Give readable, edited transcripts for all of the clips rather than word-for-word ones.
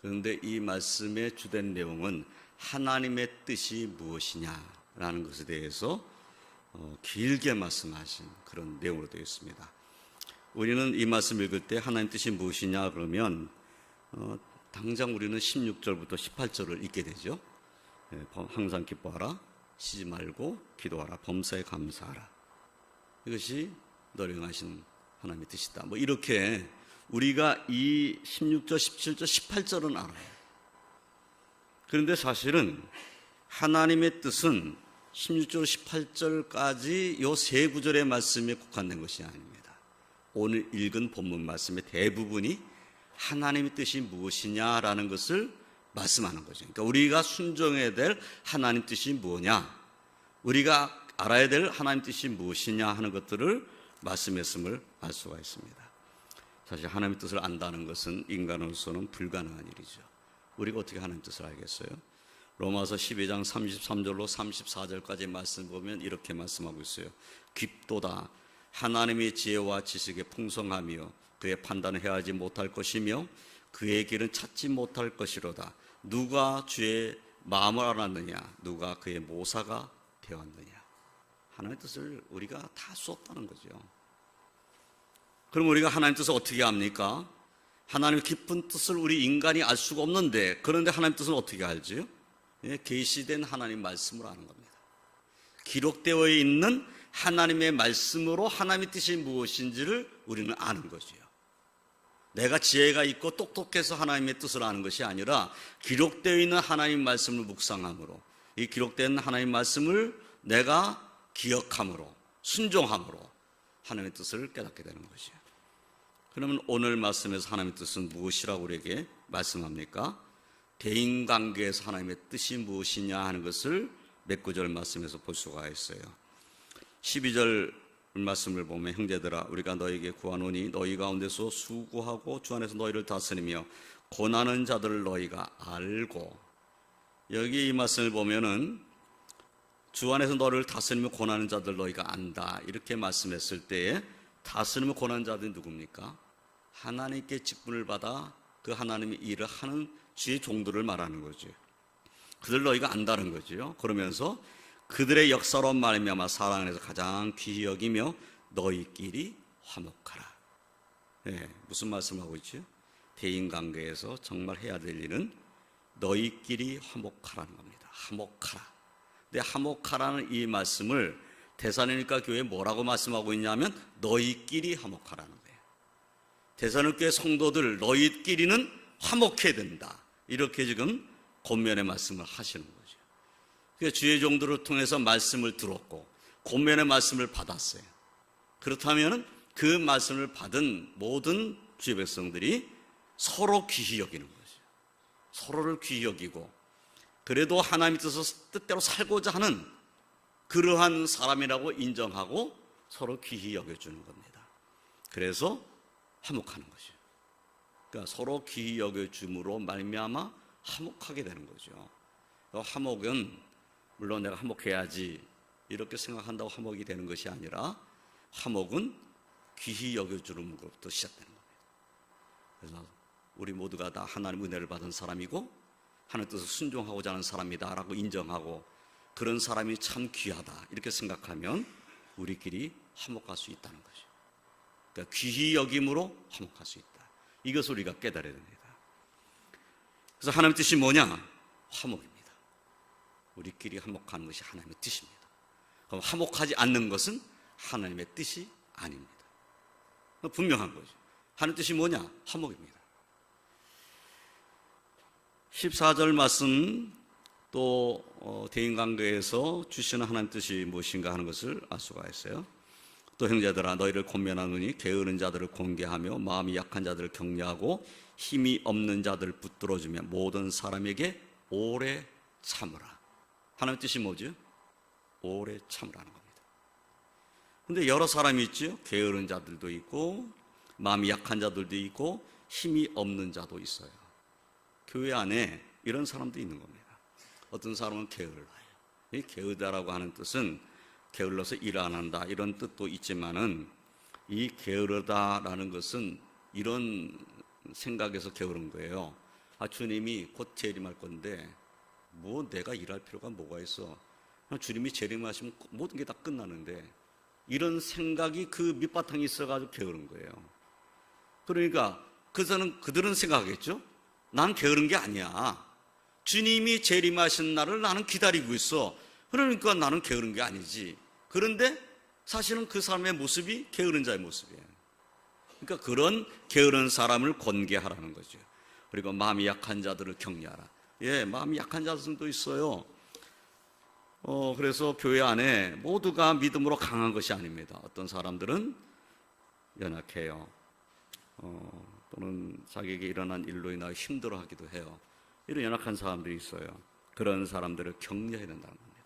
그런데 이 말씀의 주된 내용은 하나님의 뜻이 무엇이냐라는 것에 대해서 길게 말씀하신 그런 내용으로 되어 있습니다. 우리는 이 말씀 읽을 때 하나님 뜻이 무엇이냐 그러면 당장 우리는 16절부터 18절을 읽게 되죠. 항상 기뻐하라, 쉬지 말고 기도하라, 범사에 감사하라. 이것이 너를 행하신 하나님의 뜻이다. 이렇게 우리가 이 16절, 17절, 18절은 알아요. 그런데 사실은 하나님의 뜻은 16절, 18절까지 이 세 구절의 말씀에 국한된 것이 아닙니다. 오늘 읽은 본문 말씀의 대부분이 하나님의 뜻이 무엇이냐라는 것을 말씀하는 거죠. 그러니까 우리가 순종해야 될 하나님 뜻이 뭐냐, 우리가 알아야 될 하나님 뜻이 무엇이냐 하는 것들을 말씀했음을 알 수가 있습니다. 사실 하나님의 뜻을 안다는 것은 인간으로서는 불가능한 일이죠. 우리가 어떻게 하나님 뜻을 알겠어요? 로마서 12장 33절로 34절까지 말씀 보면 이렇게 말씀하고 있어요. 깊도다 하나님의 지혜와 지식에 풍성하며 그의 판단을 헤아리지 못할 것이며 그의 길은 찾지 못할 것이로다. 누가 주의 마음을 알았느냐, 누가 그의 모사가 되었느냐. 하나님의 뜻을 우리가 다 알 수 없다는 거죠. 그럼 우리가 하나님 뜻을 어떻게 압니까? 하나님의 깊은 뜻을 우리 인간이 알 수가 없는데, 그런데 하나님 뜻을 어떻게 알지요? 계시된 하나님 말씀으로 아는 겁니다. 기록되어 있는 하나님의 말씀으로 하나님의 뜻이 무엇인지를 우리는 아는 거죠. 내가 지혜가 있고 똑똑해서 하나님의 뜻을 아는 것이 아니라 기록되어 있는 하나님 말씀을 묵상함으로, 이 기록된 하나님 말씀을 내가 기억함으로, 순종함으로 하나님의 뜻을 깨닫게 되는 것이죠. 그러면 오늘 말씀에서 하나님의 뜻은 무엇이라고 우리에게 말씀합니까? 대인관계에서 하나님의 뜻이 무엇이냐 하는 것을 몇 구절 말씀에서 볼 수가 있어요. 12절 말씀을 보면 형제들아 우리가 너에게 구하노니 너희 가운데서 수고하고 주 안에서 너희를 다스리며 고난하는 자들을 너희가 알고, 여기 이 말씀을 보면은 주 안에서 너를 다스리며 고난하는 자들 너희가 안다 이렇게 말씀했을 때에 다스리며 고난하는 자들이 누굽니까? 하나님께 직분을 받아 그 하나님의 일을 하는 주의 종들을 말하는 거죠. 그들 너희가 안다는 거죠. 그러면서 그들의 역사로 말미암아 사랑 안에서 가장 귀히 여기며 너희끼리 화목하라. 무슨 말씀하고 있죠? 대인관계에서 정말 해야 될 일은 너희끼리 화목하라는 겁니다. 화목하라. 근데 화목하라는 이 말씀을 데살로니가 교회에 뭐라고 말씀하고 있냐면 너희끼리 화목하라는 거예요. 데살로니가 교회 성도들 너희끼리는 화목해야 된다. 이렇게 지금 권면의 말씀을 하시는 거죠. 그러니까 주의 종들을 통해서 말씀을 들었고 권면의 말씀을 받았어요. 그렇다면 그 말씀을 받은 모든 주의 백성들이 서로 귀히 여기는 거죠. 서로를 귀히 여기고 그래도 하나님의 뜻대로 살고자 하는 그러한 사람이라고 인정하고 서로 귀히 여겨주는 겁니다. 그래서 화목하는 거죠. 그러니까 서로 귀히 여겨줌으로 말미암아 화목하게 되는 거죠. 화목은 물론 내가 화목해야지 이렇게 생각한다고 화목이 되는 것이 아니라 화목은 귀히 여겨주는 것부터 시작되는 겁니다. 그래서 우리 모두가 다 하나님 은혜를 받은 사람이고 하나님 뜻을 순종하고자 하는 사람이다라고 인정하고 그런 사람이 참 귀하다 이렇게 생각하면 우리끼리 화목할 수 있다는 거죠. 그러니까 귀히 여김으로 화목할 수 있다. 이것을 우리가 깨달아야 됩니다. 그래서 하나님의 뜻이 뭐냐? 화목입니다. 우리끼리 화목하는 것이 하나님의 뜻입니다. 그럼 화목하지 않는 것은 하나님의 뜻이 아닙니다. 분명한 거죠. 하나님의 뜻이 뭐냐? 화목입니다. 14절 말씀 또 대인관계에서 주시는 하나님 뜻이 무엇인가 하는 것을 알 수가 있어요. 또 형제들아 너희를 권면하노니 게으른 자들을 공개하며 마음이 약한 자들을 격려하고 힘이 없는 자들을 붙들어주며 모든 사람에게 오래 참으라. 하나님의 뜻이 뭐죠? 오래 참으라는 겁니다. 그런데 여러 사람이 있죠. 게으른 자들도 있고 마음이 약한 자들도 있고 힘이 없는 자도 있어요. 교회 안에 이런 사람도 있는 겁니다. 어떤 사람은 게을러요. 이 게으르다라고 하는 뜻은 게을러서 일 안 한다 이런 뜻도 있지만은 이 게으르다라는 것은 이런 생각에서 게으른 거예요. 주님이 곧 재림할 건데 뭐 내가 일할 필요가 뭐가 있어. 주님이 재림하시면 모든 게 다 끝나는데, 이런 생각이 그 밑바탕에 있어가지고 게으른 거예요. 그러니까 그들은 생각하겠죠. 난 게으른 게 아니야. 주님이 재림하신 날을 나는 기다리고 있어. 그러니까 나는 게으른 게 아니지. 그런데 사실은 그 사람의 모습이 게으른 자의 모습이에요. 그러니까 그런 게으른 사람을 권계하라는 거죠. 그리고 마음이 약한 자들을 격려하라. 마음이 약한 자들도 있어요. 그래서 교회 안에 모두가 믿음으로 강한 것이 아닙니다. 어떤 사람들은 연약해요. 또는 자기에게 일어난 일로 인하여 힘들어하기도 해요. 이런 연약한 사람들이 있어요. 그런 사람들을 격려해야 된다는 겁니다.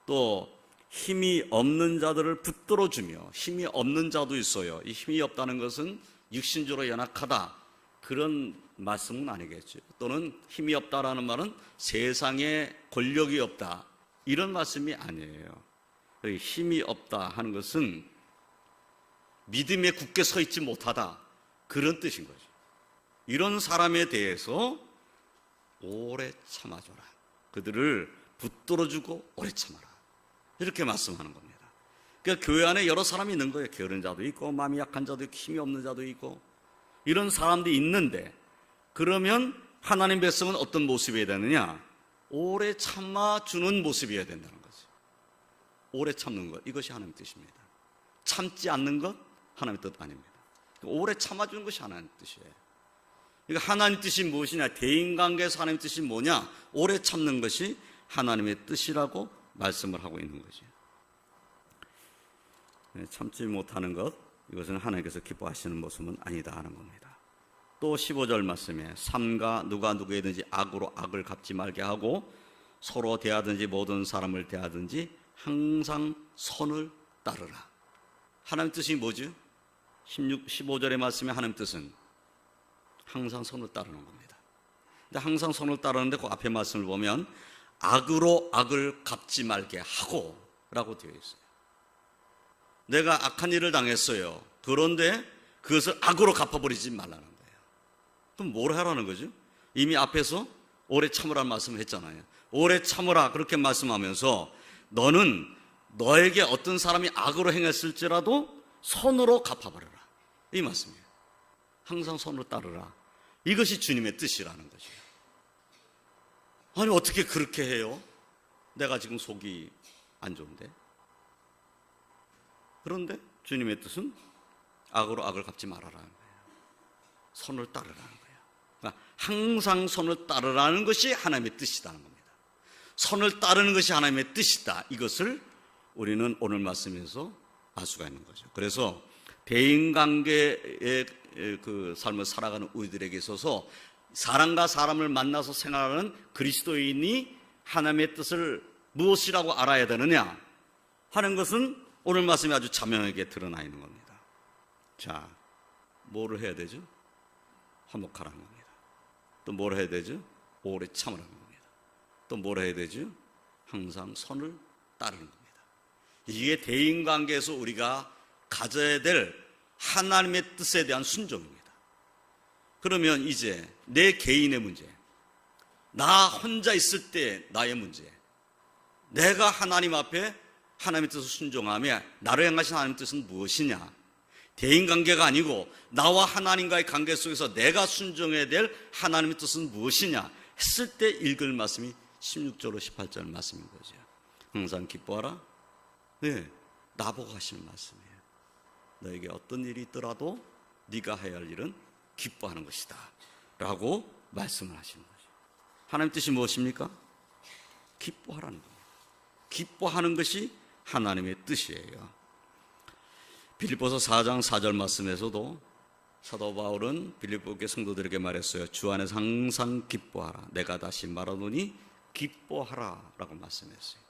또 힘이 없는 자들을 붙들어주며, 힘이 없는 자도 있어요. 이 힘이 없다는 것은 육신적으로 연약하다, 그런 말씀은 아니겠죠. 또는 힘이 없다라는 말은 세상에 권력이 없다, 이런 말씀이 아니에요. 힘이 없다 하는 것은 믿음에 굳게 서 있지 못하다, 그런 뜻인 거죠. 이런 사람에 대해서 오래 참아줘라. 그들을 붙들어주고 오래 참아라. 이렇게 말씀하는 겁니다. 그러니까 교회 안에 여러 사람이 있는 거예요. 게으른 자도 있고, 마음이 약한 자도 있고, 힘이 없는 자도 있고, 이런 사람들이 있는데, 그러면 하나님 백성은 어떤 모습이어야 되느냐? 오래 참아주는 모습이어야 된다는 거죠. 오래 참는 것, 이것이 하나님의 뜻입니다. 참지 않는 것, 하나님의 뜻 아닙니다. 오래 참아주는 것이 하나님의 뜻이에요. 그러니까 하나님의 뜻이 무엇이냐? 대인관계에서 하나님의 뜻이 뭐냐? 오래 참는 것이 하나님의 뜻이라고 말씀을 하고 있는 거죠. 참지 못하는 것, 이것은 하나님께서 기뻐하시는 모습은 아니다 하는 겁니다. 또 15절 말씀에 삼가 누가 누구에든지 악으로 악을 갚지 말게 하고 서로 대하든지 모든 사람을 대하든지 항상 선을 따르라. 하나님 뜻이 뭐죠? 15절의 말씀에 하나님 뜻은 항상 선을 따르는 겁니다. 근데 항상 선을 따르는데 그 앞에 말씀을 보면 악으로 악을 갚지 말게 하고 라고 되어 있어요. 내가 악한 일을 당했어요. 그런데 그것을 악으로 갚아버리지 말라는 거예요. 그럼 뭘 하라는 거죠? 이미 앞에서 오래 참으라는 말씀을 했잖아요. 오래 참으라 그렇게 말씀하면서 너는 너에게 어떤 사람이 악으로 행했을지라도 선으로 갚아버려라, 이 말씀이에요. 항상 선으로 따르라. 이것이 주님의 뜻이라는 거죠. 아니 어떻게 그렇게 해요? 내가 지금 속이 안 좋은데. 그런데 주님의 뜻은 악으로 악을 갚지 말아라는 거예요. 선을 따르라는 거예요. 그러니까 항상 선을 따르라는 것이 하나님의 뜻이라는 겁니다. 선을 따르는 것이 하나님의 뜻이다, 이것을 우리는 오늘 말씀에서 알 수가 있는 거죠. 그래서 대인관계의 그 삶을 살아가는 우리들에게 있어서 사람과 사람을 만나서 생활하는 그리스도인이 하나님의 뜻을 무엇이라고 알아야 되느냐 하는 것은 오늘 말씀이 아주 자명하게 드러나 있는 겁니다. 자, 뭐를 해야 되죠? 화목하라는 겁니다. 또 뭘 해야 되죠? 오래 참으라는 겁니다. 또 뭘 해야 되죠? 항상 선을 따르는 겁니다. 이게 대인관계에서 우리가 가져야 될 하나님의 뜻에 대한 순종입니다. 그러면 이제 내 개인의 문제, 나 혼자 있을 때 나의 문제, 내가 하나님 앞에 하나님의 뜻을 순종하며 나를 향하신 하나님의 뜻은 무엇이냐? 대인관계가 아니고 나와 하나님과의 관계 속에서 내가 순종해야 될 하나님의 뜻은 무엇이냐 했을 때 읽을 말씀이 16절로 18절 말씀인 거죠. 항상 기뻐하라. 네, 나보고 하시는 말씀이에요. 너에게 어떤 일이 있더라도 네가 해야 할 일은 기뻐하는 것이다 라고 말씀을 하시는 거죠. 하나님 뜻이 무엇입니까? 기뻐하라는 겁니다. 기뻐하는 것이 하나님의 뜻이에요. 빌립보서 4장 4절 말씀에서도 사도 바울은 빌립보교회 성도들에게 말했어요. 주 안에서 항상 기뻐하라. 내가 다시 말하노니 기뻐하라 라고 말씀했어요.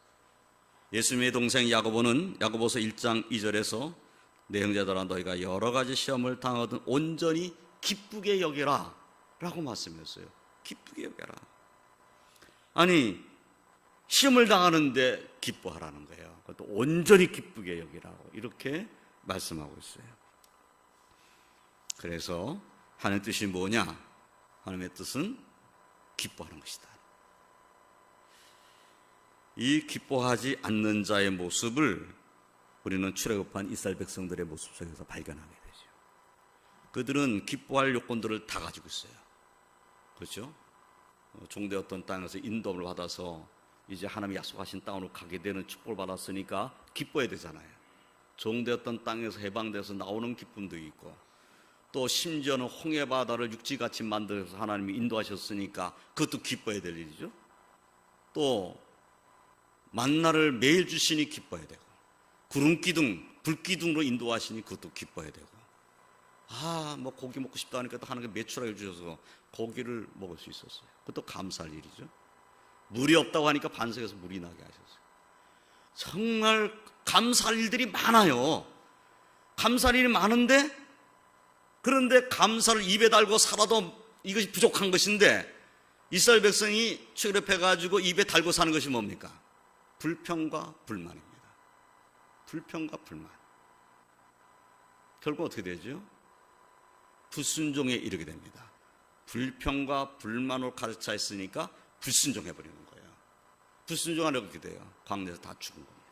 예수님의 동생 야고보는 야고보서 1장 2절에서 내 형제들아 너희가 여러 가지 시험을 당하든 온전히 기쁘게 여기라 라고 말씀했어요. 기쁘게 여겨라. 아니 시험을 당하는데 기뻐하라는 거예요. 그것도 온전히 기쁘게 여기라고 이렇게 말씀하고 있어요. 그래서 하는 뜻이 뭐냐? 하나님의 뜻은 기뻐하는 것이다. 이 기뻐하지 않는 자의 모습을 우리는 출애굽한 이스라엘 백성들의 모습 속에서 발견하게 되죠. 그들은 기뻐할 요건들을 다 가지고 있어요. 그렇죠? 종되었던 땅에서 인도를 받아서 이제 하나님이 약속하신 땅으로 가게 되는 축복을 받았으니까 기뻐해야 되잖아요. 종되었던 땅에서 해방돼서 나오는 기쁨도 있고, 또 심지어는 홍해바다를 육지같이 만들어서 하나님이 인도하셨으니까 그것도 기뻐해야 될 일이죠. 또 만나를 매일 주시니 기뻐해야 되고, 구름기둥, 불기둥으로 인도하시니 그것도 기뻐해야 되고, 뭐 고기 먹고 싶다 하니까 또 하나님께 메추라기 주셔서 고기를 먹을 수 있었어요. 그것도 감사할 일이죠. 물이 없다고 하니까 반석에서 물이 나게 하셨어요. 정말 감사할 일들이 많아요. 감사할 일이 많은데, 그런데 감사를 입에 달고 살아도 이것이 부족한 것인데, 이스라엘 백성이 출애굽해가지고 입에 달고 사는 것이 뭡니까? 불평과 불만입니다. 불평과 불만. 결국 어떻게 되죠? 불순종에 이르게 됩니다. 불평과 불만으로 가득 차 있으니까 불순종해버리는 거예요. 불순종하려고 그렇게 돼요. 광야에서 다 죽은 겁니다.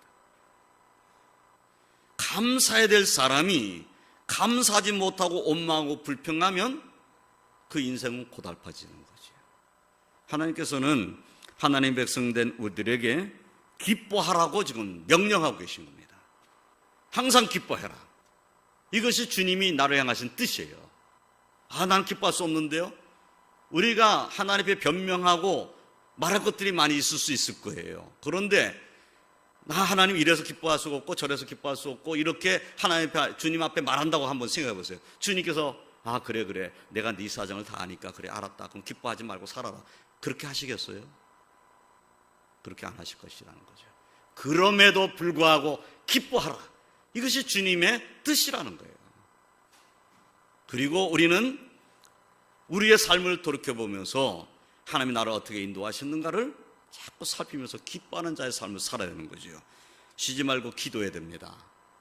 감사해야 될 사람이 감사하지 못하고 원망하고 불평하면 그 인생은 고달파지는 거죠. 하나님께서는 하나님 백성된 우리들에게 기뻐하라고 지금 명령하고 계신 겁니다. 항상 기뻐해라. 이것이 주님이 나를 향하신 뜻이에요. 난 기뻐할 수 없는데요. 우리가 하나님 앞에 변명하고 말할 것들이 많이 있을 수 있을 거예요. 그런데 하나님 이래서 기뻐할 수가 없고 저래서 기뻐할 수 없고 이렇게 하나님 앞에, 주님 앞에 말한다고 한번 생각해 보세요. 주님께서 그래 내가 네 사정을 다 아니까 그래 알았다. 그럼 기뻐하지 말고 살아라. 그렇게 하시겠어요? 그렇게 안 하실 것이라는 거죠. 그럼에도 불구하고 기뻐하라. 이것이 주님의 뜻이라는 거예요. 그리고 우리는 우리의 삶을 돌이켜보면서 하나님이 나를 어떻게 인도하셨는가를 자꾸 살피면서 기뻐하는 자의 삶을 살아야 되는 거죠. 쉬지 말고 기도해야 됩니다.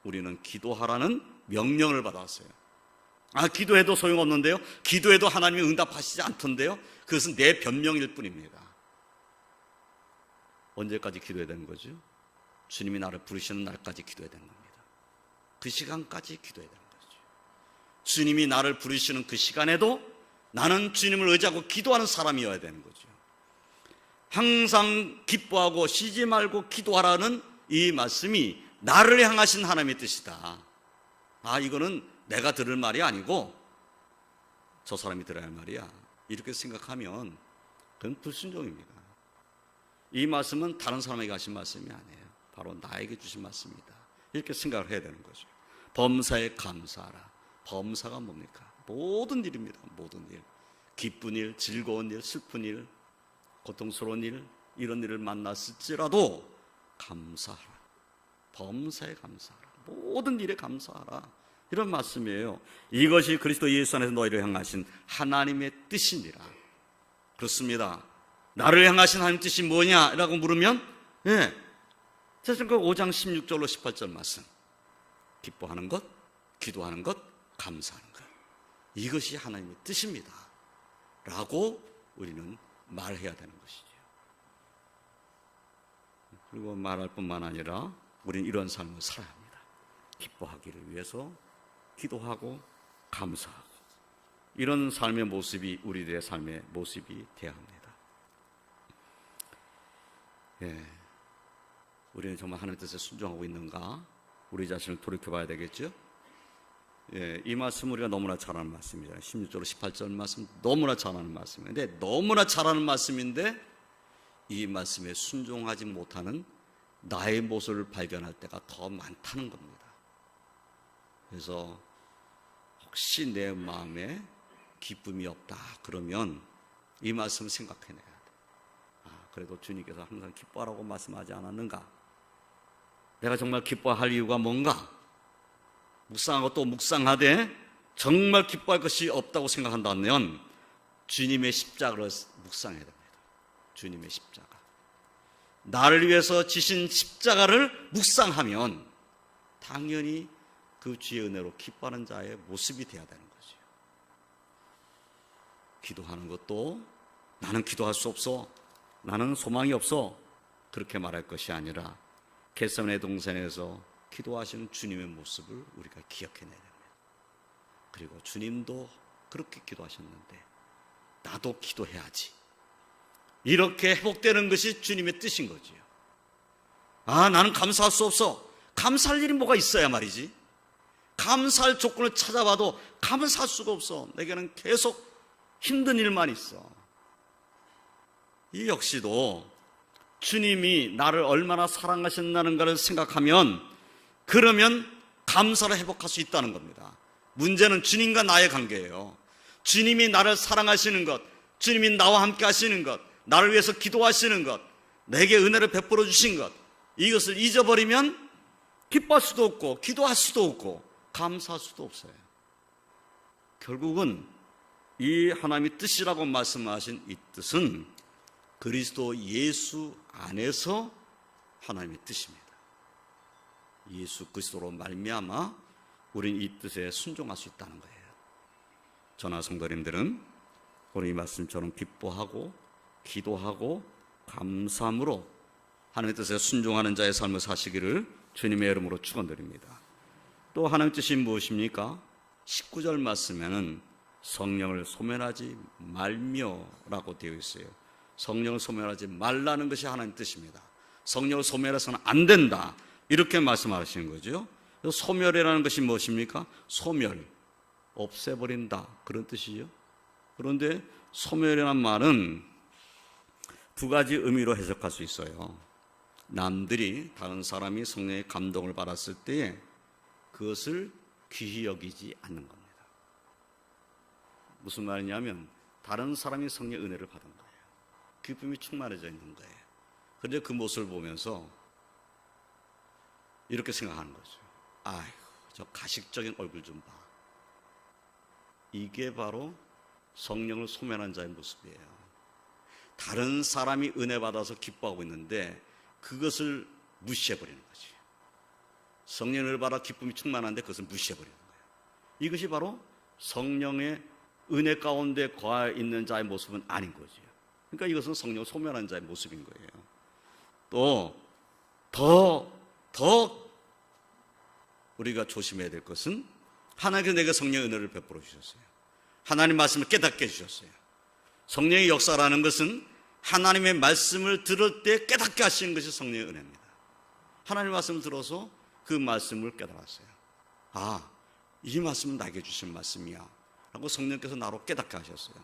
우리는 기도하라는 명령을 받았어요. 기도해도 소용없는데요? 기도해도 하나님이 응답하시지 않던데요? 그것은 내 변명일 뿐입니다. 언제까지 기도해야 되는 거죠? 주님이 나를 부르시는 날까지 기도해야 되는 겁니다. 그 시간까지 기도해야 되는 거죠. 주님이 나를 부르시는 그 시간에도 나는 주님을 의지하고 기도하는 사람이어야 되는 거죠. 항상 기뻐하고 쉬지 말고 기도하라는 이 말씀이 나를 향하신 하나님의 뜻이다. 이거는 내가 들을 말이 아니고 저 사람이 들어야 할 말이야. 이렇게 생각하면 그건 불순종입니다. 이 말씀은 다른 사람에게 하신 말씀이 아니에요. 바로 나에게 주신 말씀이다. 이렇게 생각을 해야 되는 거죠. 범사에 감사하라. 범사가 뭡니까? 모든 일입니다. 모든 일. 기쁜 일, 즐거운 일, 슬픈 일, 고통스러운 일, 이런 일을 만났을지라도 감사하라. 범사에 감사하라. 모든 일에 감사하라. 이런 말씀이에요. 이것이 그리스도 예수 안에서 너희를 향하신 하나님의 뜻이니라. 그렇습니다. 나를 향하신 하나님 뜻이 뭐냐라고 물으면 사실 그 5장 16절로 18절 말씀. 기뻐하는 것, 기도하는 것, 감사하는 것. 이것이 하나님의 뜻입니다. 라고 우리는 말해야 되는 것이죠. 그리고 말할 뿐만 아니라 우리는 이런 삶을 살아야 합니다. 기뻐하기를 위해서 기도하고 감사하고 이런 삶의 모습이 우리들의 삶의 모습이 되어야 합니다. 우리는 정말 하나님의 뜻에 순종하고 있는가? 우리 자신을 돌이켜봐야 되겠죠? 이 말씀 우리가 너무나 잘 아는 말씀이잖아요. 16절, 18절 말씀 너무나 잘 아는 말씀인데, 너무나 잘 아는 말씀인데 이 말씀에 순종하지 못하는 나의 모습을 발견할 때가 더 많다는 겁니다. 그래서 혹시 내 마음에 기쁨이 없다 그러면 이 말씀을 생각해내야 돼. 그래도 주님께서 항상 기뻐하라고 말씀하지 않았는가? 내가 정말 기뻐할 이유가 뭔가? 묵상하고 또 묵상하되 정말 기뻐할 것이 없다고 생각한다면 주님의 십자가를 묵상해야 됩니다. 주님의 십자가. 나를 위해서 지신 십자가를 묵상하면 당연히 그 주의 은혜로 기뻐하는 자의 모습이 되어야 되는 거죠. 기도하는 것도 나는 기도할 수 없어, 나는 소망이 없어, 그렇게 말할 것이 아니라 겟세마네 동산에서 기도하시는 주님의 모습을 우리가 기억해내야 됩니다. 그리고 주님도 그렇게 기도하셨는데 나도 기도해야지, 이렇게 회복되는 것이 주님의 뜻인 거지요. 나는 감사할 수 없어. 감사할 일이 뭐가 있어야 말이지. 감사할 조건을 찾아봐도 감사할 수가 없어. 내게는 계속 힘든 일만 있어. 이 역시도 주님이 나를 얼마나 사랑하셨나는가를 생각하면, 그러면 감사를 회복할 수 있다는 겁니다. 문제는 주님과 나의 관계예요. 주님이 나를 사랑하시는 것, 주님이 나와 함께 하시는 것, 나를 위해서 기도하시는 것, 내게 은혜를 베풀어 주신 것, 이것을 잊어버리면 기뻐할 수도 없고 기도할 수도 없고 감사할 수도 없어요. 결국은 이 하나님의 뜻이라고 말씀하신 이 뜻은 그리스도 예수 안에서 하나님의 뜻입니다. 예수 그리스도로 말미암아 우리는 이 뜻에 순종할 수 있다는 거예요. 저나 성도님들은 오늘 이 말씀처럼 기뻐하고 기도하고 감사함으로 하나님의 뜻에 순종하는 자의 삶을 사시기를 주님의 이름으로 축원드립니다. 또 하나님의 뜻이 무엇입니까? 19절 말씀에는 성령을 소멸하지 말며라고 되어 있어요. 성령을 소멸하지 말라는 것이 하나님의 뜻입니다. 성령을 소멸해서는 안 된다, 이렇게 말씀하시는 거죠. 소멸이라는 것이 무엇입니까? 소멸, 없애버린다, 그런 뜻이죠. 그런데 소멸이라는 말은 두 가지 의미로 해석할 수 있어요. 남들이, 다른 사람이 성령의 감동을 받았을 때에 그것을 귀히 여기지 않는 겁니다. 무슨 말이냐면 다른 사람이 성령의 은혜를 받은 거예요. 기쁨이 충만해져 있는 거예요. 그런데 그 모습을 보면서 이렇게 생각하는 거죠. 아이고, 저 가식적인 얼굴 좀 봐. 이게 바로 성령을 소멸한 자의 모습이에요. 다른 사람이 은혜 받아서 기뻐하고 있는데 그것을 무시해버리는 거지. 성령을 받아 기쁨이 충만한데 그것을 무시해버리는 거예요. 이것이 바로 성령의 은혜 가운데 거하 있는 자의 모습은 아닌 거죠. 그러니까 이것은 성령을 소멸한 자의 모습인 거예요. 또 더 우리가 조심해야 될 것은 하나님께서 내게 성령의 은혜를 베풀어 주셨어요. 하나님 말씀을 깨닫게 해주셨어요. 성령의 역사라는 것은 하나님의 말씀을 들을 때 깨닫게 하시는 것이 성령의 은혜입니다. 하나님의 말씀을 들어서 그 말씀을 깨달았어요. 이 말씀은 나에게 주신 말씀이야 라고 성령께서 나로 깨닫게 하셨어요.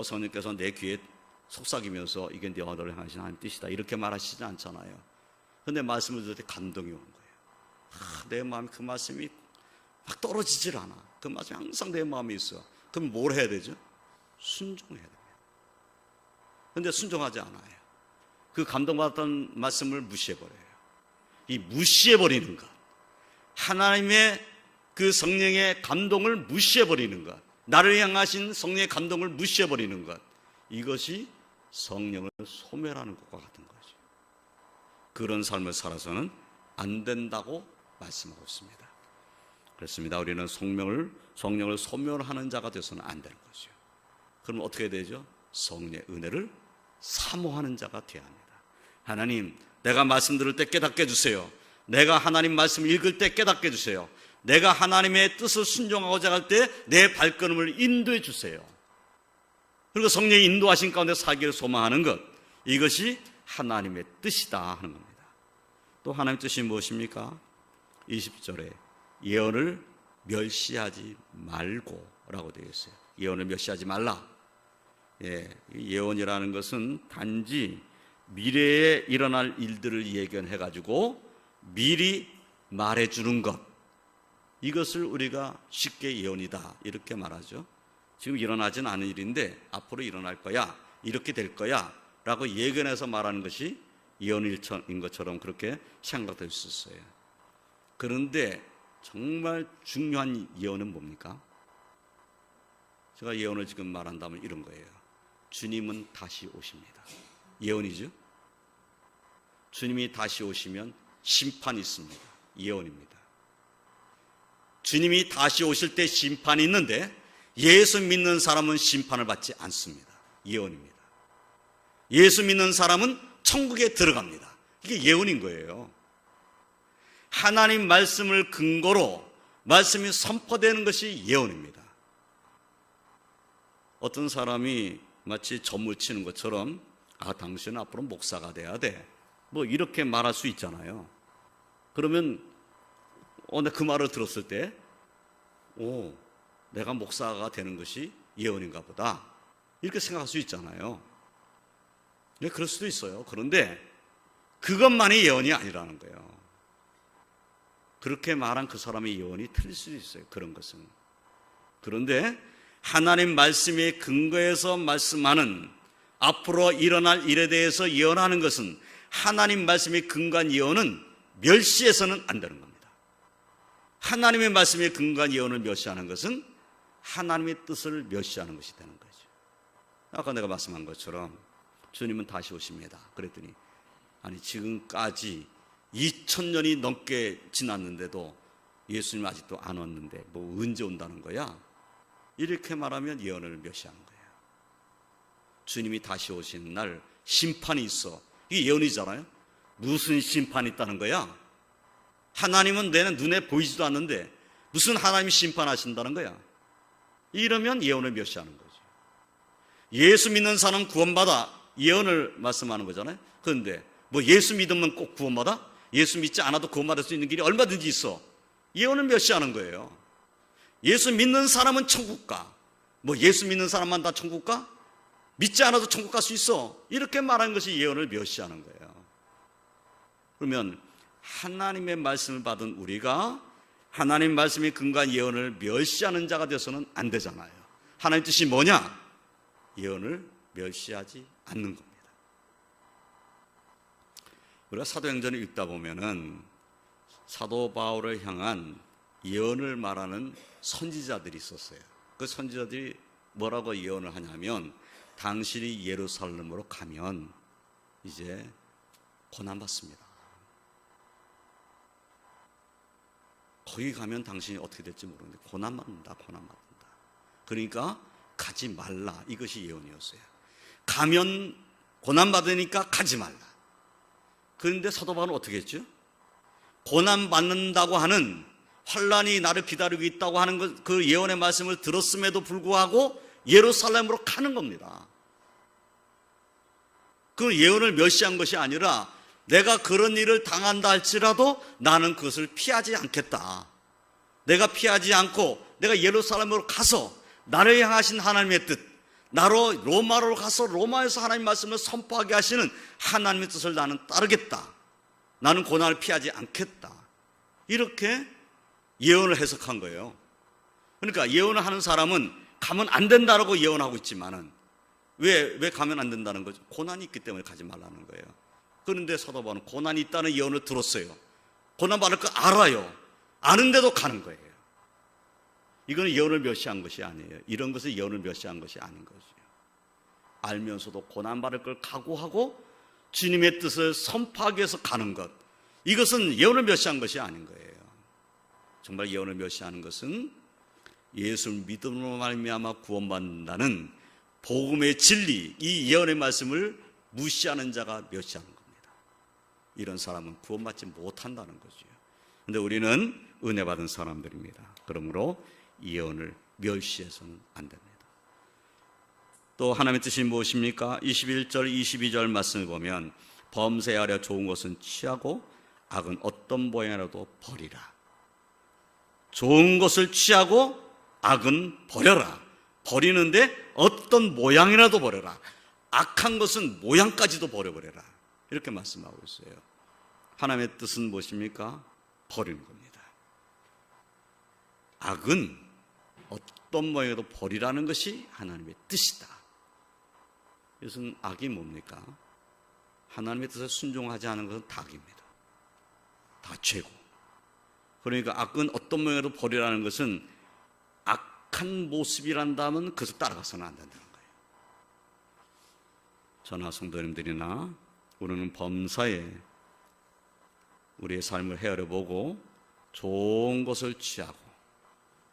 성령께서 내 귀에 속삭이면서 이게 내 아들을 향하신 하나님의 뜻이다 이렇게 말하시지 않잖아요. 그런데 말씀을 들을 때 감동이 오는 거예요. 내 마음이 그 말씀이 막 떨어지질 않아. 그 말씀이 항상 내 마음에 있어. 그럼 뭘 해야 되죠? 순종해야 됩니다. 그런데 순종하지 않아요. 그 감동받았던 말씀을 무시해버려요. 이 무시해버리는 것, 하나님의 그 성령의 감동을 무시해버리는 것, 나를 향하신 성령의 감동을 무시해버리는 것, 이것이 성령을 소멸하는 것과 같은 거죠. 그런 삶을 살아서는 안 된다고 말씀하고 있습니다. 그렇습니다. 우리는 성령을 소멸하는 자가 되어서는 안 되는 거죠. 그럼 어떻게 되죠? 성령의 은혜를 사모하는 자가 되어야 합니다. 하나님, 내가 말씀 들을 때 깨닫게 해주세요. 내가 하나님 말씀 읽을 때 깨닫게 해주세요. 내가 하나님의 뜻을 순종하고자 할 때 내 발걸음을 인도해 주세요. 그리고 성령이 인도하신 가운데 살기를 소망하는 것, 이것이 하나님의 뜻이다 하는 겁니다. 또 하나님의 뜻이 무엇입니까? 20절에 예언을 멸시하지 말고 라고 되어 있어요. 예언을 멸시하지 말라. 예언이라는 것은 단지 미래에 일어날 일들을 예견해가지고 미리 말해주는 것, 이것을 우리가 쉽게 예언이다 이렇게 말하죠. 지금 일어나진 않은 일인데 앞으로 일어날 거야, 이렇게 될 거야 라고 예견해서 말하는 것이 예언인 것처럼 그렇게 생각될 수 있어요. 그런데 정말 중요한 예언은 뭡니까? 제가 예언을 지금 말한다면 이런 거예요. 주님은 다시 오십니다. 예언이죠. 주님이 다시 오시면 심판이 있습니다. 예언입니다. 주님이 다시 오실 때 심판이 있는데 예수 믿는 사람은 심판을 받지 않습니다. 예언입니다. 예수 믿는 사람은 천국에 들어갑니다. 이게 예언인 거예요. 하나님 말씀을 근거로 말씀이 선포되는 것이 예언입니다. 어떤 사람이 마치 점을 치는 것처럼 당신은 앞으로 목사가 돼야 돼, 뭐 이렇게 말할 수 있잖아요. 그러면 그 말을 들었을 때 내가 목사가 되는 것이 예언인가 보다, 이렇게 생각할 수 있잖아요. 네, 그럴 수도 있어요. 그런데 그것만이 예언이 아니라는 거예요. 그렇게 말한 그 사람의 예언이 틀릴 수도 있어요. 그런 것은. 그런데 하나님 말씀에 근거해서 말씀하는, 앞으로 일어날 일에 대해서 예언하는 것은, 하나님 말씀에 근거한 예언은 멸시해서는 안 되는 겁니다. 하나님의 말씀에 근거한 예언을 멸시하는 것은 하나님의 뜻을 멸시하는 것이 되는 거죠. 아까 내가 말씀한 것처럼 주님은 다시 오십니다. 그랬더니 아니 지금까지 2000년이 넘게 지났는데도 예수님 아직도 안 왔는데 뭐 언제 온다는 거야? 이렇게 말하면 예언을 멸시하는 거예요. 주님이 다시 오시는 날 심판이 있어. 이게 예언이잖아요. 무슨 심판이 있다는 거야? 하나님은 내 눈에 보이지도 않는데 무슨 하나님이 심판하신다는 거야? 이러면 예언을 멸시하는 거죠. 예수 믿는 사람 구원받아, 예언을 말씀하는 거잖아요. 그런데 뭐 예수 믿으면 꼭 구원받아? 예수 믿지 않아도 구원받을 수 있는 길이 얼마든지 있어. 예언을 멸시하는 거예요. 예수 믿는 사람은 천국 가. 뭐 예수 믿는 사람만 다 천국 가? 믿지 않아도 천국 갈 수 있어. 이렇게 말하는 것이 예언을 멸시하는 거예요. 그러면 하나님의 말씀을 받은 우리가 하나님 말씀에 근거한 예언을 멸시하는 자가 되어서는 안 되잖아요. 하나님 뜻이 뭐냐? 예언을 멸시하지 않는 겁니다. 우리가 사도행전을 읽다 보면은 사도 바울을 향한 예언을 말하는 선지자들이 있었어요. 그 선지자들이 뭐라고 예언을 하냐면, 당신이 예루살렘으로 가면 이제 고난받습니다. 거기 가면 당신이 어떻게 될지 모르는데 고난받는다. 그러니까 가지 말라. 이것이 예언이었어요. 가면 고난받으니까 가지 말라. 그런데 사도 바울은 어떻게 했죠? 고난받는다고 하는, 환난이 나를 기다리고 있다고 하는 그 예언의 말씀을 들었음에도 불구하고 예루살렘으로 가는 겁니다. 그 예언을 멸시한 것이 아니라, 내가 그런 일을 당한다 할지라도 나는 그것을 피하지 않겠다. 내가 피하지 않고 내가 예루살렘으로 가서 나를 향하신 하나님의 뜻, 나로 로마로 가서 로마에서 하나님 말씀을 선포하게 하시는 하나님의 뜻을 나는 따르겠다. 나는 고난을 피하지 않겠다. 이렇게 예언을 해석한 거예요. 그러니까 예언을 하는 사람은 가면 안 된다라고 예언하고 있지만은 왜 가면 안 된다는 거죠? 고난이 있기 때문에 가지 말라는 거예요. 그런데 사도 바울은 고난이 있다는 예언을 들었어요. 고난 받을 거 알아요. 아는데도 가는 거예요. 이거는 예언을 멸시한 것이 아니에요. 이런 것은 예언을 멸시한 것이 아닌 거죠. 알면서도 고난 받을 걸 각오하고 주님의 뜻을 선포하기 위해서 가는 것, 이것은 예언을 멸시한 것이 아닌 거예요. 정말 예언을 멸시하는 것은 예수를 믿음으로 말미암아 구원받는다는 복음의 진리, 이 예언의 말씀을 무시하는 자가 멸시하는 겁니다. 이런 사람은 구원받지 못한다는 거죠. 그런데 우리는 은혜 받은 사람들입니다. 그러므로 예언을 멸시해서는 안 됩니다. 또 하나님의 뜻이 무엇입니까? 21절, 22절 말씀을 보면, 범죄하려 좋은 것은 취하고 악은 어떤 모양이라도 버리라. 좋은 것을 취하고 악은 버려라. 버리는데 어떤 모양이라도 버려라. 악한 것은 모양까지도 버려버려라. 이렇게 말씀하고 있어요. 하나님의 뜻은 무엇입니까? 버리는 겁니다. 악은 어떤 모양이라도 버리라는 것이 하나님의 뜻이다. 이것은 악이 뭡니까? 하나님의 뜻에 순종하지 않은 것은 다 악입니다. 다 죄고. 그러니까 악은 어떤 모양으로 버리라는 것은 악한 모습이란다면 그것을 따라가서는 안 된다는 거예요. 저나 성도님들이나 우리는 범사에 우리의 삶을 헤아려보고 좋은 것을 취하고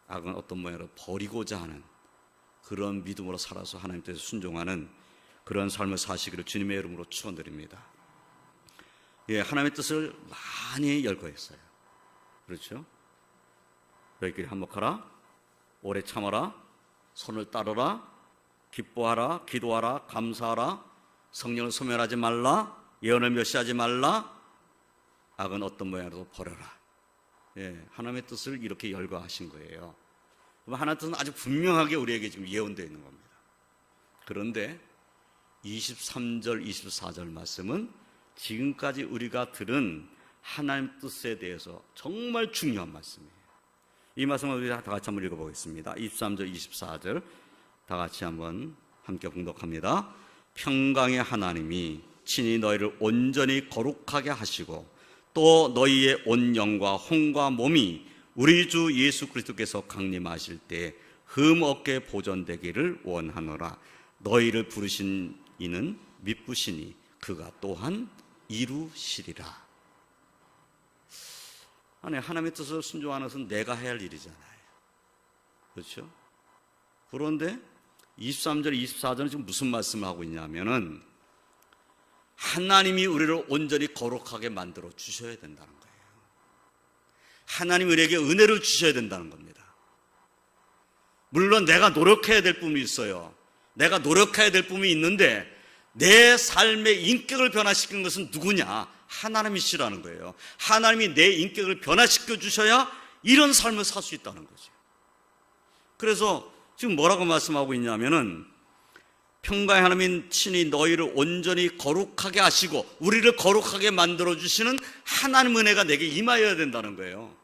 악은 어떤 모양으로 버리고자 하는 그런 믿음으로 살아서 하나님 뜻에 순종하는 그런 삶을 사시기를 주님의 이름으로 축원드립니다. 예, 하나님의 뜻을 많이 열거했어요. 그렇죠? 너희끼리 한몫하라, 오래 참아라, 선을 따르라, 기뻐하라, 기도하라, 감사하라, 성령을 소멸하지 말라, 예언을 멸시하지 말라, 악은 어떤 모양으로도 버려라. 예, 하나님의 뜻을 이렇게 열거하신 거예요. 그럼 하나님의 뜻은 아주 분명하게 우리에게 지금 예언되어 있는 겁니다. 그런데 23절, 24절 말씀은 지금까지 우리가 들은 하나님 뜻에 대해서 정말 중요한 말씀이에요. 이 말씀을 우리 다 같이 한번 읽어보겠습니다. 23절, 24절 다 같이 한번 함께 봉독합니다. 평강의 하나님이 친히 너희를 온전히 거룩하게 하시고 또 너희의 온 영과 혼과 몸이 우리 주 예수 그리스도께서 강림하실 때 흠없게 보존되기를 원하노라. 너희를 부르신 이는 미쁘시니 그가 또한 이루시리라. 아니, 하나님의 뜻을 순종하는 것은 내가 해야 할 일이잖아요. 그렇죠? 그런데 23절, 24절은 지금 무슨 말씀을 하고 있냐면은 하나님이 우리를 온전히 거룩하게 만들어 주셔야 된다는 거예요. 하나님 우리에게 은혜를 주셔야 된다는 겁니다. 물론 내가 노력해야 될 부분이 있어요. 내가 노력해야 될 부분이 있는데 내 삶의 인격을 변화시키는 것은 누구냐? 하나님이시라는 거예요. 하나님이 내 인격을 변화시켜 주셔야 이런 삶을 살 수 있다는 거죠. 그래서 지금 뭐라고 말씀하고 있냐면은 평강의 하나님인 친히 너희를 온전히 거룩하게 하시고 우리를 거룩하게 만들어 주시는 하나님 은혜가 내게 임하여야 된다는 거예요.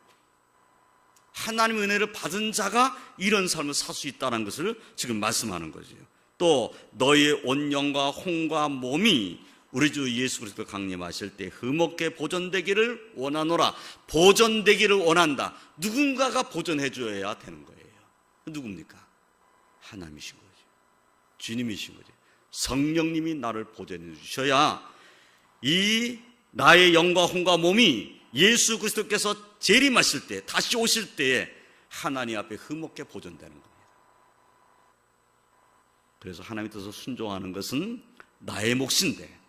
하나님 은혜를 받은 자가 이런 삶을 살 수 있다는 것을 지금 말씀하는 거죠. 또 너희의 온 영과 혼과 몸이 우리 주 예수 그리스도 강림하실 때 흠없게 보존되기를 원하노라. 보존되기를 원한다. 누군가가 보존해 줘야 되는 거예요. 누굽니까? 하나님이신 거죠. 주님이신 거죠. 성령님이 나를 보존해 주셔야 이 나의 영과 혼과 몸이 예수 그리스도께서 재림하실 때, 다시 오실 때에 하나님 앞에 흠없게 보존되는 겁니다. 그래서 하나님의 뜻을 순종하는 것은 나의 몫인데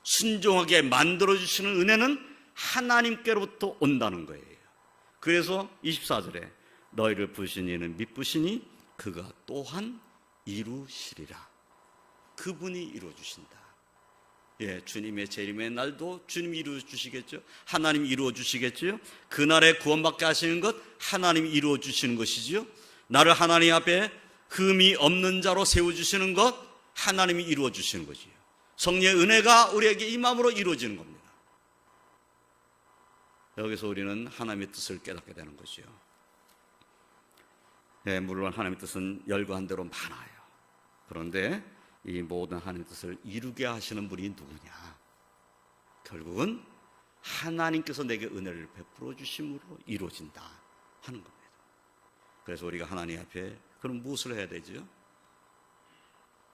순종하게 만들어주시는 은혜는 하나님께로부터 온다는 거예요. 그래서 24절에 너희를 부르신 이는 미쁘시니 그가 또한 이루시리라. 그분이 이루어주신다. 예, 주님의 재림의 날도 주님이 이루어주시겠죠. 하나님이 이루어주시겠죠. 그날에 구원받게 하시는 것 하나님이 이루어주시는 것이지요. 나를 하나님 앞에 흠이 없는 자로 세워주시는 것 하나님이 이루어주시는 것이요. 성령의 은혜가 우리에게 임함으로 이루어지는 겁니다. 여기서 우리는 하나님의 뜻을 깨닫게 되는 것이요. 예, 물론 하나님의 뜻은 열거한 대로 많아요. 그런데 이 모든 하나님의 뜻을 이루게 하시는 분이 누구냐? 결국은 하나님께서 내게 은혜를 베풀어 주심으로 이루어진다 하는 겁니다. 그래서 우리가 하나님 앞에 그럼 무엇을 해야 되죠?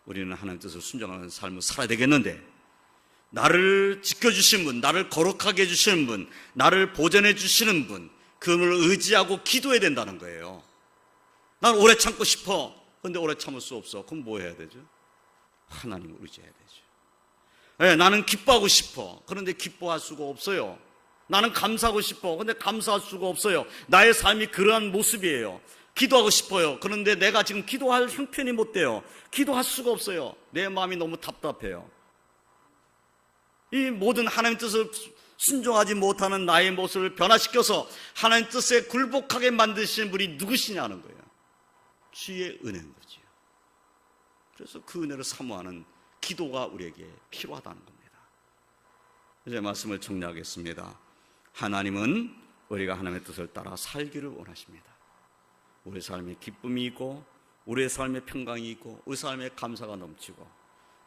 우리는 하나님의 뜻을 순종하는 삶을 살아야 되겠는데 나를 지켜주신 분, 나를 거룩하게 해주시는 분, 나를 보존해 주시는 분, 그분을 의지하고 기도해야 된다는 거예요. 난 오래 참고 싶어. 그런데 오래 참을 수 없어. 그럼 뭐 해야 되죠? 하나님을 의지해야 되죠. 네, 나는 기뻐하고 싶어. 그런데 기뻐할 수가 없어요. 나는 감사하고 싶어. 그런데 감사할 수가 없어요. 나의 삶이 그러한 모습이에요. 기도하고 싶어요. 그런데 내가 지금 기도할 형편이 못 돼요. 기도할 수가 없어요. 내 마음이 너무 답답해요. 이 모든 하나님 뜻을 순종하지 못하는 나의 모습을 변화시켜서 하나님 뜻에 굴복하게 만드시는 분이 누구시냐는 거예요. 주의 은혜인 거죠. 그래서 그 은혜를 사모하는 기도가 우리에게 필요하다는 겁니다. 이제 말씀을 정리하겠습니다. 하나님은 우리가 하나님의 뜻을 따라 살기를 원하십니다. 우리 삶에 기쁨이 있고 우리의 삶에 평강이 있고 우리 삶에 감사가 넘치고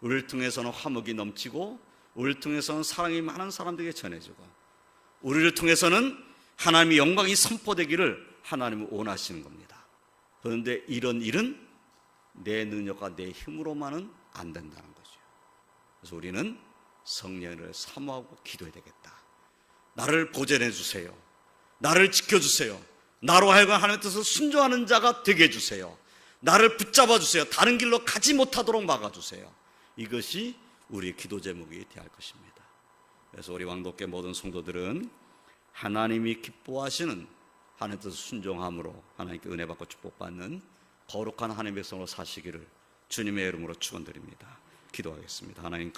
우리를 통해서는 화목이 넘치고 우리를 통해서는 사랑이 많은 사람들에게 전해지고 우리를 통해서는 하나님의 영광이 선포되기를 하나님은 원하시는 겁니다. 그런데 이런 일은 내 능력과 내 힘으로만은 안 된다는 거죠. 그래서 우리는 성령을 사모하고 기도해야 되겠다. 나를 보존해 주세요. 나를 지켜주세요. 나로 하여금 하나님의 뜻을 순종하는 자가 되게 해주세요. 나를 붙잡아 주세요. 다른 길로 가지 못하도록 막아주세요. 이것이 우리의 기도 제목이 되어야 할 것입니다. 그래서 우리 왕독교 모든 성도들은 하나님이 기뻐하시는 하나님의 뜻을 순종함으로 하나님께 은혜 받고 축복받는 거룩한 하나님의 백성으로 사시기를 주님의 이름으로 축원드립니다. 기도하겠습니다. 하나님